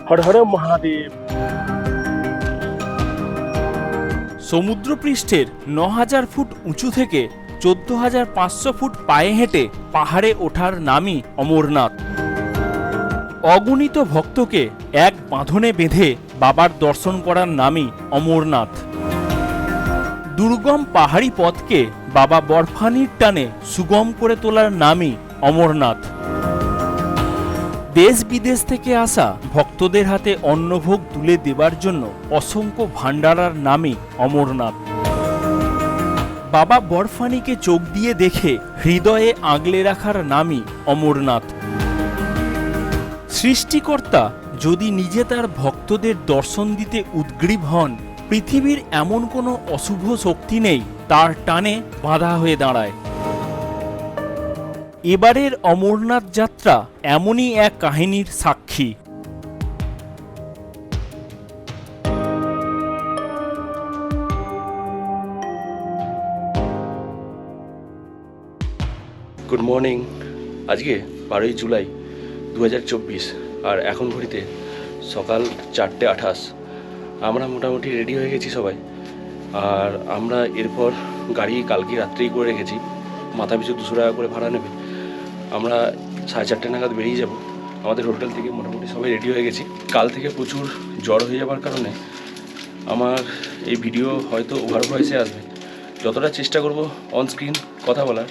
Har Har Mahadev. সমুদ্রপৃষ্ঠের ৯,০০০ foot উঁচু থেকে ১৪,৫০০ foot পায়ে হেঁটে পাহাড়ে ওঠার নামই অমরনাথ। অগণিত ভক্তকে এক বাঁধনে বেঁধে বাবার দর্শন করার নামই অমরনাথ। দুর্গম পাহাড়ি পথকে বাবা বরফানির টানে সুগম করে তোলার নামই অমরনাথ। দেশ বিদেশ থেকে আসা ভক্তদের হাতে অন্নভোগ তুলে দেবার জন্য অসংখ্য ভান্ডারার নামই অমরনাথ। বাবা বরফানিকে চোখ দিয়ে দেখে হৃদয়ে আগলে রাখার নামই অমরনাথ। সৃষ্টিকর্তা যদি নিজে তার ভক্তদের দর্শন দিতে উদ্গ্রীব হন, পৃথিবীর এমন কোনো অশুভ শক্তি নেই তার টানে বাধা হয়ে দাঁড়ায়। এবারের অমরনাথ যাত্রা এমনই এক কাহিনীর সাক্ষী। Good morning. আজকে 12ই জুলাই 2024 আর এখন ঘড়িতে সকাল 4:28। আমরা মোটামুটি রেডি হয়ে গেছি সবাই। আর আমরা এরপর গাড়ি কালকে রাত্রেই করে রেখেছি, মাথা পিছু 200 টাকা করে ভাড়া নেবে। আমরা 4:30 নাগাদ বেরিয়ে যাব। আমাদের হোটেল থেকে মোটামুটি সবাই রেডি হয়ে গেছি। কাল থেকে প্রচুর জ্বর হয়ে যাওয়ার কারণে আমার এই ভিডিও হয়তো ওভার ভয়েসে আসবে। যতটা চেষ্টা করব অন স্ক্রিন কথা বলার,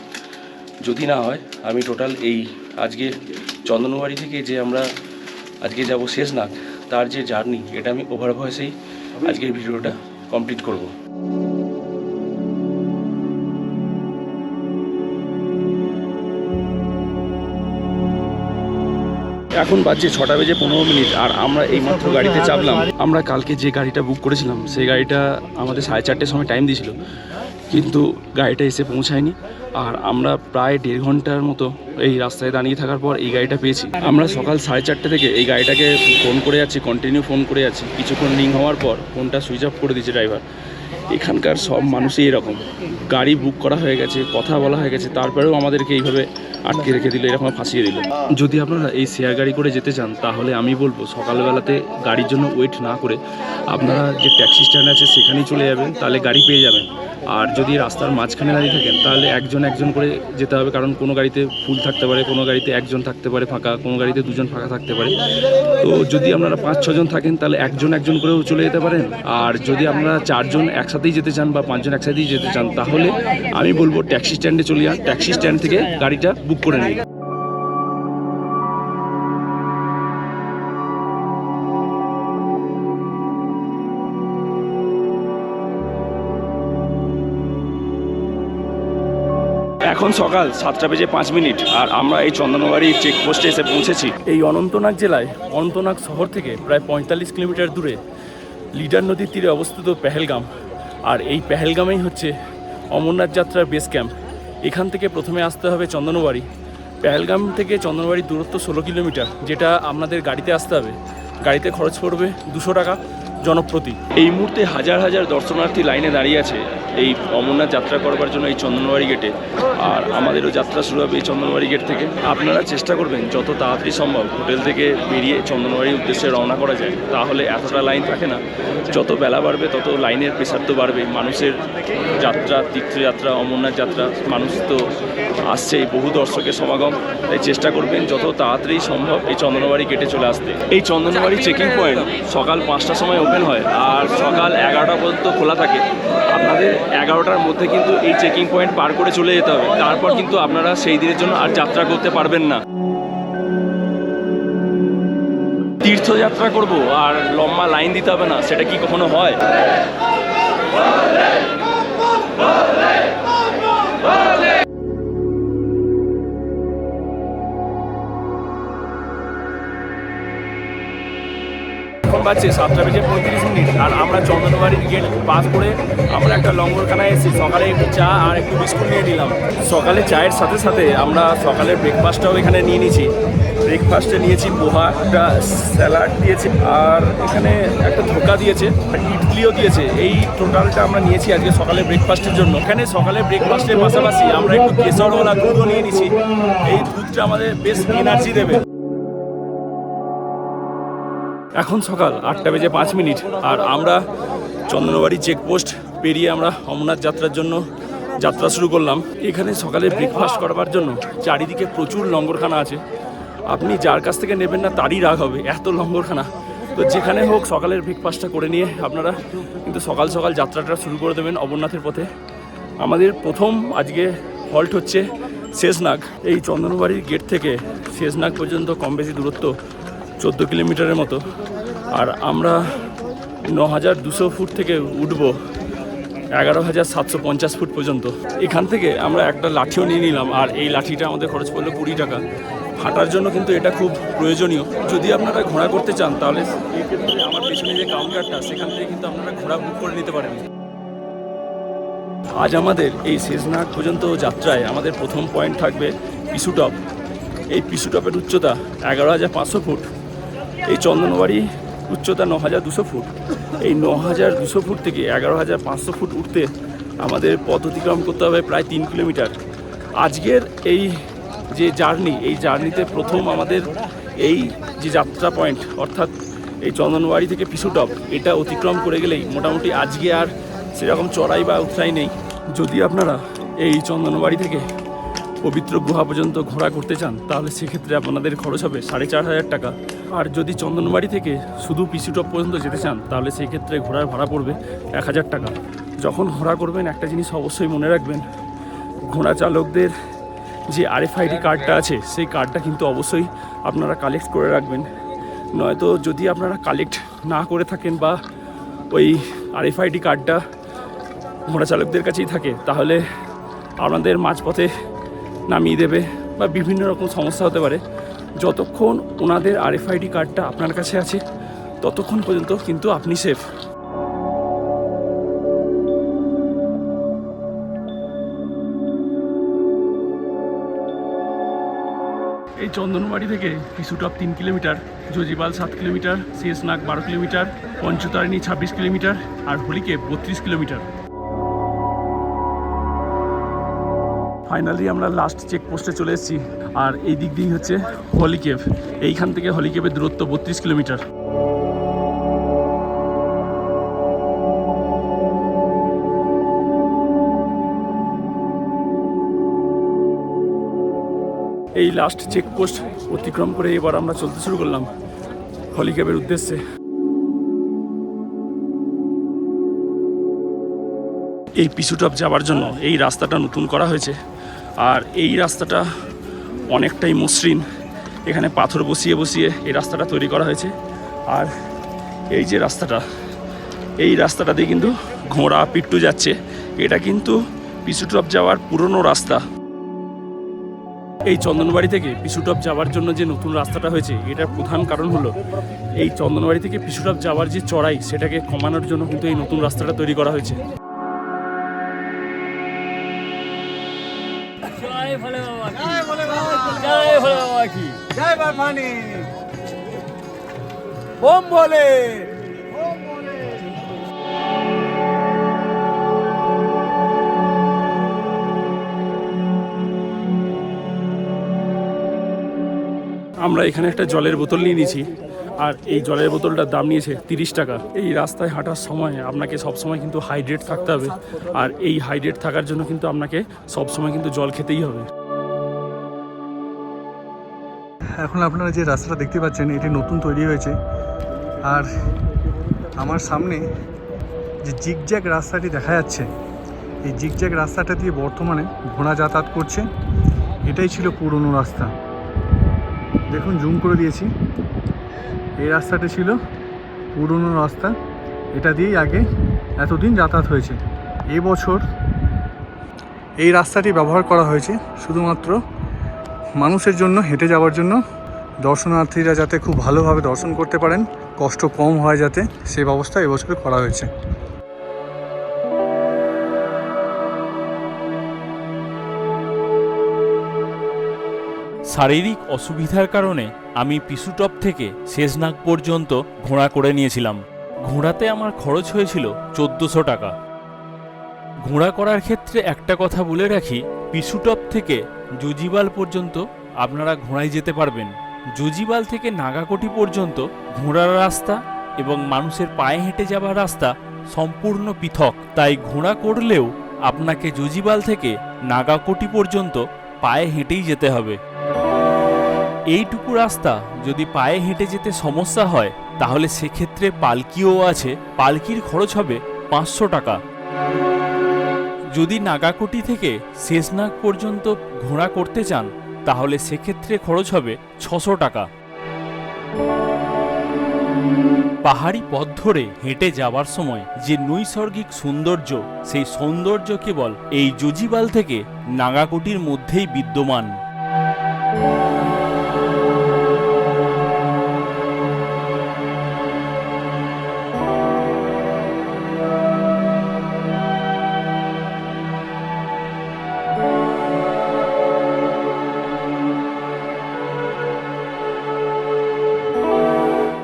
যদি না হয় আমি টোটাল এই আজকে চন্দনবাড়ি থেকে যে আমরা আজকে যাব শেষনাগ, তার যে জার্নি, এটা আমি ওভার ভয়েসেই আজকের ভিডিওটা কমপ্লিট করব। এখন বাজছে 6:15 আর আমরা এইমাত্র গাড়িতে চাপলাম। আমরা কালকে যে গাড়িটা বুক করেছিলাম সেই গাড়িটা আমাদের 4:30টার সময় টাইম দিয়েছিল, কিন্তু গাড়িটা এসে পৌঁছায়নি। আর আমরা প্রায় 1.5 ঘন্টার মতো এই রাস্তায় দাঁড়িয়ে থাকার পর এই গাড়িটা পেয়েছি। আমরা সকাল 4:30 থেকে এই গাড়িটাকে ফোন করে যাচ্ছি, কন্টিনিউ ফোন করে যাচ্ছি। কিছুক্ষণ রিং হওয়ার পর ফোনটা সুইচ অফ করে দিয়েছে ড্রাইভার। এখানকার সব মানুষই এরকম, গাড়ি বুক করা হয়ে গেছে, কথা বলা হয়ে গেছে, তারপরেও আমাদেরকে এইভাবে আটকে রেখে দিল, এরকম ফাঁসিয়ে দিল। যদি আপনারা এই শেয়ার গাড়ি করে যেতে চান তাহলে আমি বলবো সকালবেলাতে গাড়ির জন্য ওয়েট না করে আপনারা যে ট্যাক্সি স্ট্যান্ড আছে সেখানেই চলে যাবেন, তাহলে গাড়ি পেয়ে যাবেন। আর যদি রাস্তার মাঝখানে দাঁড়িয়ে থাকেন তাহলে একজন করে যেতে হবে, কারণ কোনো গাড়িতে ফুল থাকতে পারে, কোনো গাড়িতে একজন থাকতে পারে ফাঁকা, কোনো গাড়িতে দুজন ফাঁকা থাকতে পারে। তো যদি আপনারা 5-6 জন থাকেন তাহলে একজন করেও চলে যেতে পারেন। আর যদি আপনারা 4 জন একসাথেই যেতে চান বা 5 জন একসাথেই যেতে চান তাহলে আমি বলবো ট্যাক্সি স্ট্যান্ডে চলে যান, ট্যাক্সি স্ট্যান্ড থেকে গাড়িটা বুক করে নিন। এখন সকাল 7:05 আর আমরা এই চন্দনবাড়ি চেকপোস্টে এসে পৌঁছেছি। এই অনন্তনাগ জেলায় অনন্তনাগ শহর থেকে প্রায় 45 কিলোমিটার দূরে লিডার নদীর তীরে অবস্থিত পেহেলগাম। আর এই পেহেলগামেই হচ্ছে অমরনাথ যাত্রার বেস ক্যাম্প। এখান থেকে প্রথমে আসতে হবে চন্দনবাড়ি। পেহেলগাম থেকে চন্দনবাড়ির দূরত্ব 16 কিলোমিটার, যেটা আপনাদের গাড়িতে আসতে হবে। গাড়িতে খরচ পড়বে 200 টাকা জনপ্রতি। এই মুহূর্তে হাজার হাজার দর্শনার্থী লাইনে দাঁড়িয়ে আছে এই অমরনাথ যাত্রা করবার জন্য এই চন্দনবাড়ি গেটে। আর আমাদেরও যাত্রা শুরু হবে এই চন্দনবাড়ি গেট থেকে। আপনারা চেষ্টা করবেন যত তাড়াতাড়ি সম্ভব হোটেল থেকে বেরিয়ে চন্দনবাড়ির উদ্দেশ্যে রওনা করা যায়, তাহলে এতটা লাইন থাকে না। যত বেলা বাড়বে তত লাইনের প্রেশার তো বাড়বে। মানুষের যাত্রা, তীর্থযাত্রা, অমরনাথ যাত্রা, মানুষ তো আসছে, বহু দর্শকের সমাগম। তাই চেষ্টা করবেন যত তাড়াতাড়ি সম্ভব এই চন্দনবাড়ি গেটে চলে আসতে। এই চন্দনবাড়ি চেকিং পয়েন্ট সকাল 5টার সময় ওপেন হয় আর সকাল 11টা পর্যন্ত খোলা থাকে। আপনাদের 11টার মধ্যে কিন্তু এই চেকিং পয়েন্ট পার করে চলে যেতে হবে, তারপর কিন্তু আপনারা সেই দিনের জন্য আর যাত্রা করতে পারবেন না। তীর্থযাত্রা করব আর লম্বা লাইন দিতে হবে না, সেটা কি কখনো হয়? এখন বাজছে 7:35 আর আমরা চন্দনবাড়ির গেট পাস করে আমরা একটা লঙ্গরখানায় এসেছি। সকালে একটু চা আর একটু বিস্কুট নিয়ে নিলাম। সকালে চায়ের সাথে সাথে আমরা সকালের ব্রেকফাস্টটাও এখানে নিয়ে নিয়েছি। ব্রেকফাস্টে নিয়েছি পোহা, একটা স্যালাড দিয়েছে আর এখানে একটা ধোকা দিয়েছে, ইডলিও দিয়েছে। এই টোটালটা আমরা নিয়েছি আজকে সকালে ব্রেকফাস্টের জন্য। এখানে সকালে ব্রেকফাস্টের পাশাপাশি আমরা একটু কেশরওয়ালা দুধও নিয়ে নিয়েছি। এই দুধটা আমাদের বেশ এনার্জি দেবে। এখন সকাল 8:05 আর আমরা চন্দনবাড়ি চেকপোস্ট পেরিয়ে আমরা অমরনাথ যাত্রার জন্য যাত্রা শুরু করলাম। এখানে সকালে ব্রেকফাস্ট করবার জন্য চারিদিকে প্রচুর লঙ্গরখানা আছে। আপনি যার কাছ থেকে নেবেন না তারই রাগ হবে, এত লঙ্গরখানা। তো যেখানে হোক সকালের ব্রেকফাস্টটা করে নিয়ে আপনারা কিন্তু সকাল সকাল যাত্রাটা শুরু করে দেবেন অমরনাথের পথে। আমাদের প্রথম আজকে হল্ট হচ্ছে শেষনাগ। এই চন্দনবাড়ির গেট থেকে শেষনাগ পর্যন্ত কম বেশি দূরত্ব 14 কিলোমিটারের মতো। আর আমরা 9,200 ফুট থেকে উঠবো 11,750 ফুট পর্যন্ত। এখান থেকে আমরা একটা লাঠিও নিয়ে নিলাম, আর এই লাঠিটা আমাদের খরচ পড়লো 20 টাকা। হাঁটার জন্য কিন্তু এটা খুব প্রয়োজনীয়। যদি আপনারা ঘোড়া করতে চান তাহলে এই ক্ষেত্রে আমার পেছনে যে কাউন্টারটা, সেখান থেকে কিন্তু আপনারা ঘোড়া বুক করে নিতে পারেন। আজ আমাদের এই শেষনাগ পর্যন্ত যাত্রায় আমাদের প্রথম পয়েন্ট থাকবে পিসুটপ। এই পিসুটপের উচ্চতা 11,500 ফুট। এই চন্দনবাড়ি উচ্চতা 9,200 ফুট। এই 9,200 ফুট থেকে 11,500 ফুট উঠতে আমাদের পথ অতিক্রম করতে হবে প্রায় 3 কিলোমিটার। আজকের এই যে জার্নি, এই জার্নিতে প্রথম আমাদের এই যে যাত্রা পয়েন্ট অর্থাৎ এই চন্দনবাড়ি থেকে পিসুটপ, এটা অতিক্রম করে গেলেই মোটামুটি আজকে আর সেরকম চড়াই বা উতরাই নেই। যদি আপনারা এই চন্দনবাড়ি থেকে পবিত্র গুহা পর্যন্ত ঘোড়া করতে চান তাহলে সেক্ষেত্রে আপনাদের খরচ হবে 4,500 টাকা। আর যদি চন্দনবাড়ি থেকে শুধু পিসুটপ পর্যন্ত যেতে চান তাহলে সেই ক্ষেত্রে ঘোড়ার ভাড়া পড়বে 1,000 টাকা। যখন ঘোড়া করবেন একটা জিনিস অবশ্যই মনে রাখবেন, ঘোড়া চালকদের যে RFID কার্ডটা আছে সেই কার্ডটা কিন্তু অবশ্যই আপনারা কালেক্ট করে রাখবেন। নয়তো যদি আপনারা কালেক্ট না করে থাকেন বা ওই RFID কার্ডটা ঘোড়া চালকদের কাছেই থাকে তাহলে আপনাদের মাঝপথে নামিয়ে দেবে বা বিভিন্ন রকম সমস্যা হতে পারে। যতক্ষণ ওনাদের RFID কার্ডটা আপনার কাছে আছে ততক্ষণ পর্যন্ত কিন্তু আপনি সেফ। এই চন্দনবাড়ি থেকে Pissu Top 3 kilometre, Zojibal 7 kilometre, Sheshnag 12 kilometre, Panchtarni 26 kilometre আর হলিকেভ 32 কিলোমিটার। ফাইনালি আমরা লাস্ট চেকপোস্টে চলে এসেছি। আর এই দিক দিয়ে হচ্ছে হলিকেভ। এইখান থেকে হলিকেভের দূরত্ব 32 কিলোমিটার। এই লাস্ট চেকপোস্ট অতিক্রম করে এবার আমরা চলতে শুরু করলাম হলিকেভের উদ্দেশ্যে। এই পিসুটপ যাওয়ার জন্য এই রাস্তাটা নতুন করা হয়েছে, আর এই রাস্তাটা অনেকটাই মসৃণ। এখানে পাথর বসিয়ে বসিয়ে এই রাস্তাটা তৈরি করা হয়েছে। আর এই যে রাস্তাটা, এই রাস্তাটা দিয়ে কিন্তু ঘোড়া পিট্টু যাচ্ছে। এটা কিন্তু পিসুটপ যাওয়ার পুরনো রাস্তা। এই চন্দনবাড়ি থেকে পিসুটপ যাওয়ার জন্য যে নতুন রাস্তাটা হয়েছে এটার প্রধান কারণ হলো এই চন্দনবাড়ি থেকে পিসুটপ যাওয়ার যে চড়াই সেটাকে কমানোর জন্য কিন্তু এই নতুন রাস্তাটা তৈরি করা হয়েছে। জয় ভোলে বাবা কি, জয় ভোলে বাবা কি, জয় বর্মানি, ওম ভোলে। আমরা এখানে একটা জলের বোতল নিয়ে নিয়েছি, আর এই জলের বোতলটার দাম নিয়েছে 30 টাকা। এই রাস্তায় হাঁটার সময় আপনাকে সবসময় কিন্তু হাইড্রেট থাকতে হবে, আর এই হাইড্রেট থাকার জন্য কিন্তু আপনাকে সবসময় কিন্তু জল খেতেই হবে। এখন আপনারা যে রাস্তাটা দেখতে পাচ্ছেন এটি নতুন তৈরি হয়েছে। আর আমার সামনে যে জিগজ্যাগ রাস্তাটি দেখা যাচ্ছে, এই জিগজ্যাগ রাস্তাটা দিয়ে বর্তমানে ঘোড়া যাতায়াত করছে। এটাই ছিল পুরনো রাস্তা। দেখুন জুম করে দিয়েছি, এই রাস্তাটা ছিল পুরনো রাস্তা। এটা দিয়েই আগে এতদিন যাতায়াত হয়েছে। এবছর এই রাস্তাটি ব্যবহার করা হয়েছে শুধুমাত্র মানুষের জন্য, হেঁটে যাওয়ার জন্য। দর্শনার্থীরা যাতে খুব ভালোভাবে দর্শন করতে পারেন, কষ্ট কম হয় যাতে, সেই ব্যবস্থা এবছর করা হয়েছে। শারীরিক অসুবিধার কারণে আমি পিসুটপ থেকে শেষনাগ পর্যন্ত ঘোড়া করে নিয়েছিলাম। ঘোড়াতে আমার খরচ হয়েছিল 1400 টাকা। ঘোড়া করার ক্ষেত্রে একটা কথা বলে রাখি, পিসুটপ থেকে জজিবাল পর্যন্ত আপনারা ঘোড়ায় যেতে পারবেন, জুজিবাল থেকে নাগাকোটি পর্যন্ত ঘোড়ার রাস্তা এবং মানুষের পায়ে হেঁটে যাওয়ার রাস্তা সম্পূর্ণ পৃথক। তাই ঘোড়া করলেও আপনাকে জুজিবাল থেকে নাগাকোটি পর্যন্ত পায়ে হেঁটেই যেতে হবে। এইটুকু রাস্তা যদি পায়ে হেঁটে যেতে সমস্যা হয় তাহলে সেক্ষেত্রে পালকিও আছে। পালকির খরচ হবে 500 টাকা। যদি নাগাকোটি থেকে শেষনাগ পর্যন্ত ঘোড়া করতে চান তাহলে সেক্ষেত্রে খরচ হবে 600 টাকা। পাহাড়ি পথ ধরে হেঁটে যাওয়ার সময় যে নৈসর্গিক সৌন্দর্য, সেই সৌন্দর্য কেবল এই জুজিবাল থেকে নাগাকোটির মধ্যেই বিদ্যমান।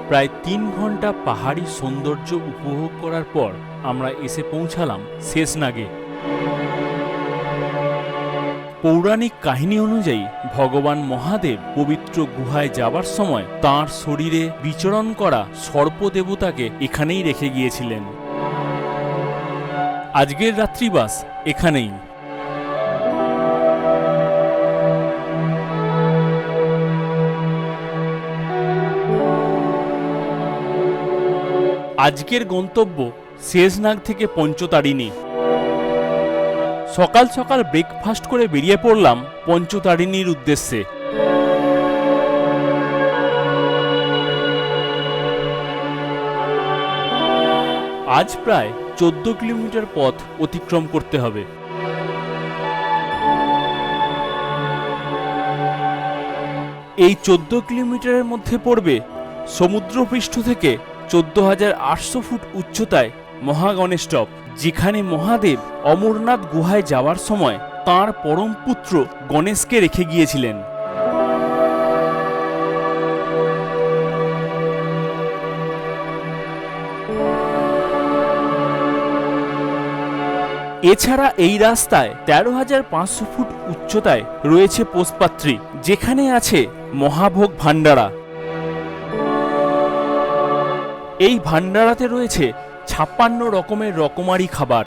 প্রায় 3 ঘন্টা পাহাড়ি সৌন্দর্য উপভোগ করার পর আমরা এসে পৌঁছালাম শেষনাগে। পৌরাণিক কাহিনী অনুযায়ী ভগবান মহাদেব পবিত্র গুহায় যাবার সময় তাঁর শরীরে বিচরণ করা সর্পদেবতাকে এখানেই রেখে গিয়েছিলেন। আজকের রাত্রিবাস এখানেই। আজকের গন্তব্য শেষনাগ থেকে পঞ্চতারিণী। সকাল সকাল ব্রেকফাস্ট করে বেরিয়ে পড়লাম পঞ্চতারিণীর উদ্দেশ্যে। আজ প্রায় 14 কিলোমিটার পথ অতিক্রম করতে হবে। এই 14 কিলোমিটারের মধ্যে পড়বে সমুদ্রপৃষ্ঠ থেকে 14,800 ফুট উচ্চতায় মহাগণেশ টপ, যেখানে মহাদেব অমরনাথ গুহায় যাওয়ার সময় তাঁর পরম পুত্র গণেশকে রেখে গিয়েছিলেন। এছাড়া এই রাস্তায় 13,500 ফুট উচ্চতায় রয়েছে পোষপাত্রী, যেখানে আছে মহাভোগ ভান্ডারা। এই ভান্ডারাতে রয়েছে 56 রকমের রকমারি খাবার।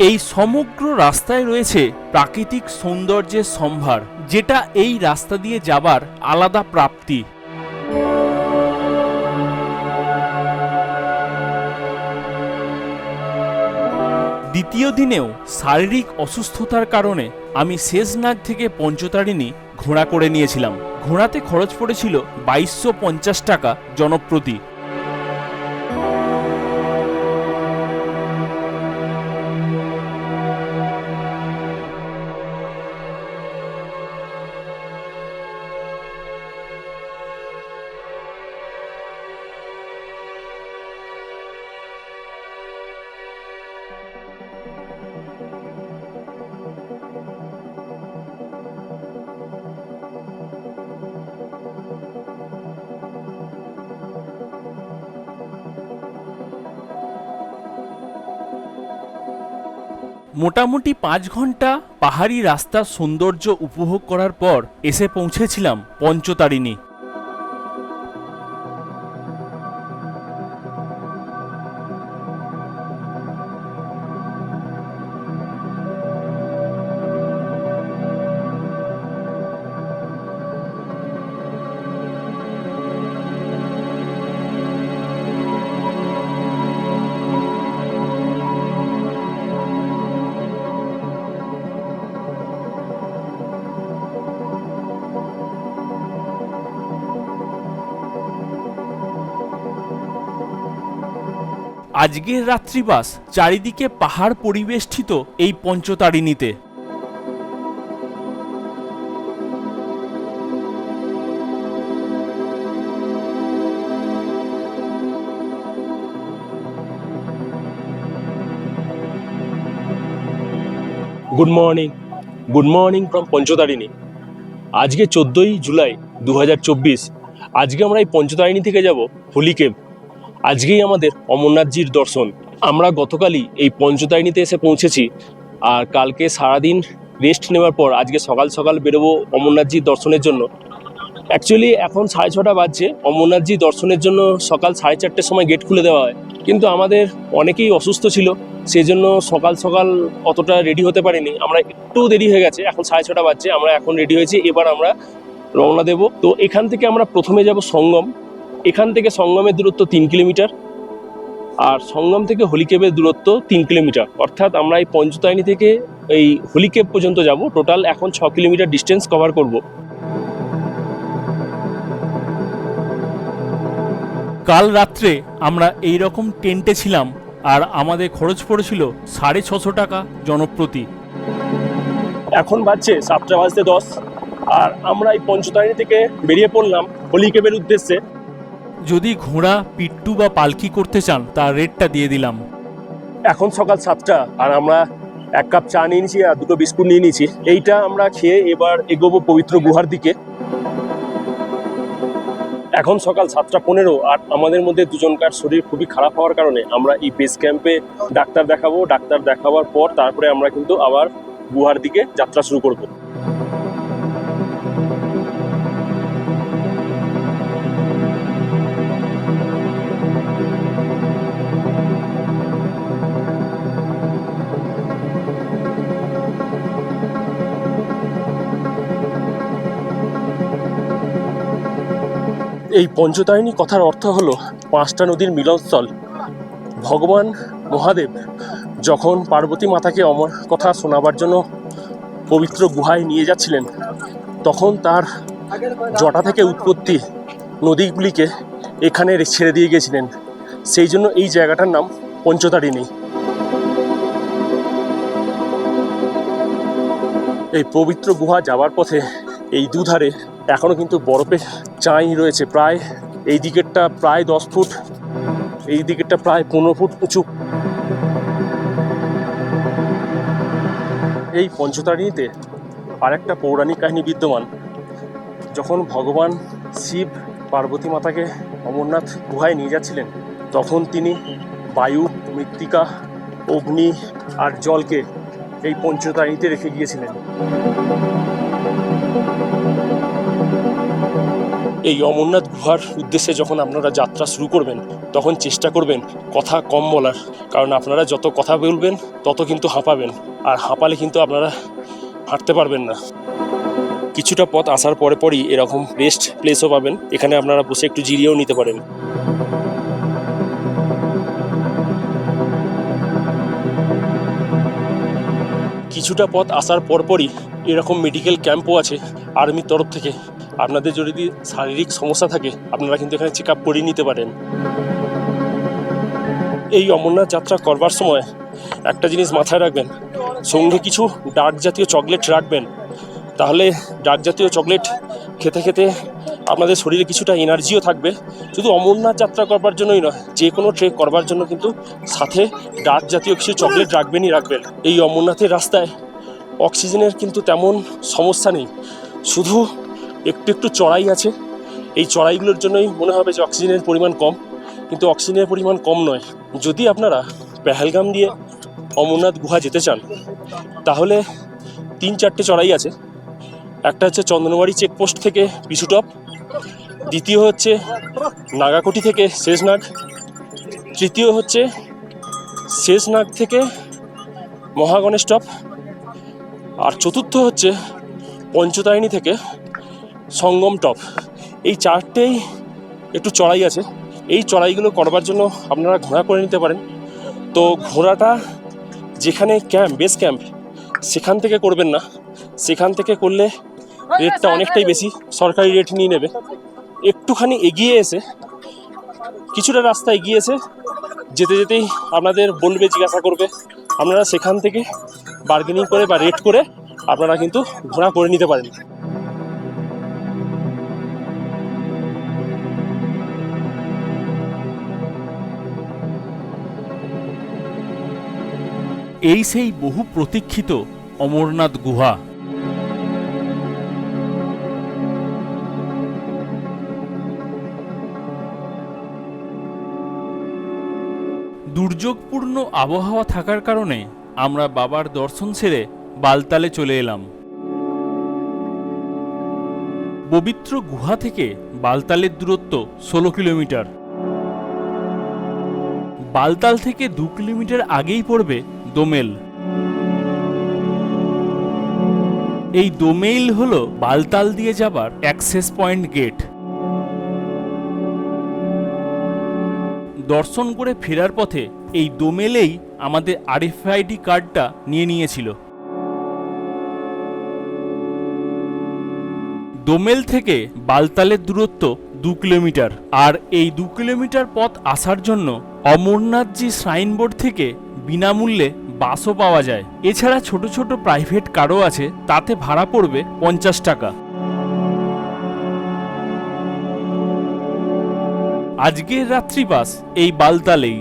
এই সমগ্র রাস্তায় রয়েছে প্রাকৃতিক সৌন্দর্যের সম্ভার, যেটা এই রাস্তা দিয়ে যাবার আলাদা প্রাপ্তি। দ্বিতীয় দিনেও শারীরিক অসুস্থতার কারণে আমি শেষনাগ থেকে পঞ্চতারিণী ঘোড়া করে নিয়েছিলাম। ঘোড়াতে খরচ পড়েছিল 2250 টাকা জনপ্রতি। মোটামুটি 5 ঘন্টা পাহাড়ি রাস্তার সৌন্দর্য উপভোগ করার পর এসে পৌঁছেছিলাম পঞ্চতারিণী। আজকের রাত্রিবাস চারিদিকে পাহাড় পরিবেষ্টিত এই পঞ্চতারিণীতে। Good morning from Panchtarni. আজকে 14ই জুলাই 2024। আজকে আমরা এই পঞ্চতারিণী থেকে যাব হোলি কেভ। আজকেই আমাদের অমরনাথজির দর্শন। আমরা গতকালই এই পঞ্চতারিণীতে এসে পৌঁছেছি, আর কালকে সারাদিন রেস্ট নেওয়ার পর আজকে সকাল সকাল বেরোবো অমরনাথজির দর্শনের জন্য। অ্যাকচুয়ালি এখন 6:30 বাজছে। অমরনাথজি দর্শনের জন্য সকাল 4:30টার সময় গেট খুলে দেওয়া হয়, কিন্তু আমাদের অনেকেই অসুস্থ ছিল, সেই জন্য সকাল সকাল অতটা রেডি হতে পারিনি। আমরা একটু দেরি হয়ে গেছে, এখন 6:30 বাজছে, আমরা এখন রেডি হয়েছি, এবার আমরা রওনা দেব। তো এখান থেকে আমরা প্রথমে যাব সঙ্গম। এখান থেকে সঙ্গমের দূরত্ব 3 কিলোমিটার, আর সঙ্গম থেকে হলিকেবের দূরত্ব 3 কিলোমিটার। অর্থাৎ আমরা এই পঞ্চতারিণী থেকে এই হলিকেব পর্যন্ত যাব। টোটাল এখন 6 কিলোমিটার ডিস্টেন্স কভার করব। কাল রাত্রে আমরা এই রকম টেন্টে ছিলাম, আর আমাদের খরচ পড়েছিল 650 টাকা জনপ্রতি। এখন বাজছে 7:10, আর আমরা এই পঞ্চতারিণী থেকে বেরিয়ে পড়লাম হলিকেবের উদ্দেশ্যে। যদি ঘোড়া, পিট্টু বা পালকি করতে চান তার রেটটা দিয়ে দিলাম। এখন সকাল 7টা, আর আমরা 1 কাপ চা নিয়ে নিয়েছি আর 2টো বিস্কুট নিয়ে নিয়েছি। এইটা আমরা খেয়ে এবার এগোবো পবিত্র গুহার দিকে। এখন সকাল 7:15, আর আমাদের মধ্যে দুজনকার শরীর খুবই খারাপ হওয়ার কারণে আমরা এই বেস ক্যাম্পে ডাক্তার দেখাবো। ডাক্তার দেখাবার পর তারপরে আমরা কিন্তু আবার গুহার দিকে যাত্রা শুরু করব। এই পঞ্চতারিণী কথার অর্থ হলো 5টা নদীর মিলনস্থল। ভগবান মহাদেব যখন পার্বতী মাতাকে অমর কথা শোনাবার জন্য পবিত্র গুহায় নিয়ে যাচ্ছিলেন, তখন তার জটা থেকে উৎপত্তি নদীগুলিকে এখানে ছেড়ে দিয়ে গেছিলেন। সেই জন্য এই জায়গাটার নাম পঞ্চতারিণী। এই পবিত্র গুহা যাওয়ার পথে এই দুধারে এখনো কিন্তু বরফের চাঁই রয়েছে। প্রায় এই দিকেরটা প্রায় 10 ফুট, এই দিকেরটা প্রায় 15 ফুট উঁচু। এই পঞ্চতারিণীতে আরেকটা পৌরাণিক কাহিনী বিদ্যমান। যখন ভগবান শিব পার্বতী মাতাকে অমরনাথ গুহায় নিয়ে যাচ্ছিলেন, তখন তিনি বায়ু, মৃত্তিকা, অগ্নি আর জলকে এই পঞ্চতারিণীতে রেখে গিয়েছিলেন। এই অমরনাথ গুহার উদ্দেশ্যে যখন আপনারা যাত্রা শুরু করবেন, তখন চেষ্টা করবেন কথা কম বলার, কারণ আপনারা যত কথা বলবেন তত কিন্তু হাঁপাবেন, আর হাঁপালে কিন্তু আপনারা হাঁটতে পারবেন না। কিছুটা পথ আসার পরে পরই এরকম রেস্ট প্লেসও পাবেন, এখানে আপনারা বসে একটু জিরিয়েও নিতে পারেন। কিছুটা পথ আসার পরপরই এরকম মেডিকেল ক্যাম্পও আছে আর্মির তরফ থেকে। আপনাদের যদি শারীরিক সমস্যা থাকে আপনারা কিন্তু এখানে চেক আপ করিয়ে নিতে পারেন। এই অমরনাথ যাত্রা করবার সময় একটা জিনিস মাথায় রাখবেন, সঙ্গে কিছু ডার্ক জাতীয় চকলেট রাখবেন। তাহলে ডার্ক জাতীয় চকলেট খেতে খেতে আপনাদের শরীরে কিছুটা এনার্জিও থাকবে। শুধু অমরনাথ যাত্রা করবার জন্যই নয়, যে কোনো ট্রেক করবার জন্য কিন্তু সাথে ডার্ক জাতীয় কিছু চকলেট রাখবেনই রাখবেন। এই অমরনাথের রাস্তায় অক্সিজেনের কিন্তু তেমন সমস্যা নেই, শুধু একটু একটু চড়াই আছে। এই চড়াইগুলোর জন্যই মনে হবে যে অক্সিজেনের পরিমাণ কম, কিন্তু অক্সিজেনের পরিমাণ কম নয়। যদি আপনারা পেহেলগাম দিয়ে অমরনাথ গুহা যেতে চান, তাহলে 3-4টে চড়াই আছে। একটা হচ্ছে চন্দনবাড়ি চেকপোস্ট থেকে পিছুটপ, দ্বিতীয় হচ্ছে নাগাকোটি থেকে শেষনাগ, তৃতীয় হচ্ছে শেষনাগ থেকে মহাগণেশ টপ, আর চতুর্থ হচ্ছে পঞ্চতারিণী থেকে সঙ্গম টপ। এই 4টেই একটু চড়াই আছে। এই চড়াইগুলো করবার জন্য আপনারা ঘোড়া করে নিতে পারেন। তো ঘোড়াটা যেখানে বেস ক্যাম্প সেখান থেকে করবেন না, সেখান থেকে করলে রেটটা অনেকটাই বেশি, সরকারি রেট নিয়ে নেবে। একটুখানি এগিয়ে এসে, কিছুটা রাস্তা এগিয়ে এসে যেতে যেতেই আপনাদের বলবে, জিজ্ঞাসা করবে, আপনারা সেখান থেকে বার্গেনিং করে বা রেট করে আপনারা কিন্তু ঘোড়া করে নিতে পারেন। এই সেই বহু প্রতীক্ষিত অমরনাথ গুহা। দুর্যোগ দুর্যোগপূর্ণ আবহাওয়া থাকার কারণে আমরা বাবার দর্শন সেরে বালতালে চলে এলাম। পবিত্র গুহা থেকে বালতালের দূরত্ব 16 কিলোমিটার। বালতাল থেকে 2 কিলোমিটার আগেই পড়বে দোমেল। এই দোমেইল হলো বালতাল দিয়ে যাবার অ্যাক্সেস পয়েন্ট গেট। দর্শন করে ফেরার পথে এই দোমেলেই আমাদের RFID কার্ডটা নিয়েছিল। দোমেল থেকে বালতালের দূরত্ব 2 কিলোমিটার। আর এই 2 কিলোমিটার পথ আসার জন্য অমরনাথজি শ্রাইন বোর্ড থেকে বিনামূল্যে বাসও পাওয়া যায়। এছাড়া ছোট ছোট প্রাইভেট কারও আছে, তাতে ভাড়া পড়বে 50 টাকা। আজকের রাত্রিবাস এই বালতালেই।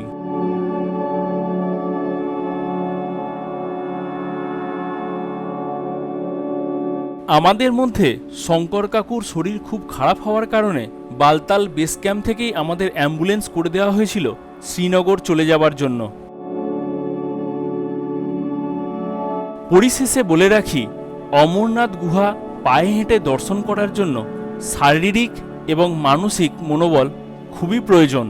আমাদের মধ্যে শঙ্কর কাকুর শরীর খুব খারাপ হওয়ার কারণে বালতাল বেস ক্যাম্প থেকেই আমাদের অ্যাম্বুলেন্স করে দেওয়া হয়েছিল শ্রীনগর চলে যাবার জন্য। পরিশেষে বলে রাখি, অমরনাথ গুহা পায়ে হেঁটে দর্শন করার জন্য শারীরিক এবং মানসিক মনোবল খুবই প্রয়োজন।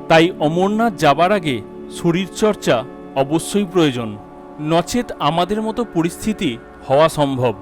তাই অমরনাথ যাবার আগে শরীরচর্চা অবশ্যই প্রয়োজন, নচেত আমাদের মতো পরিস্থিতি হওয়া সম্ভব।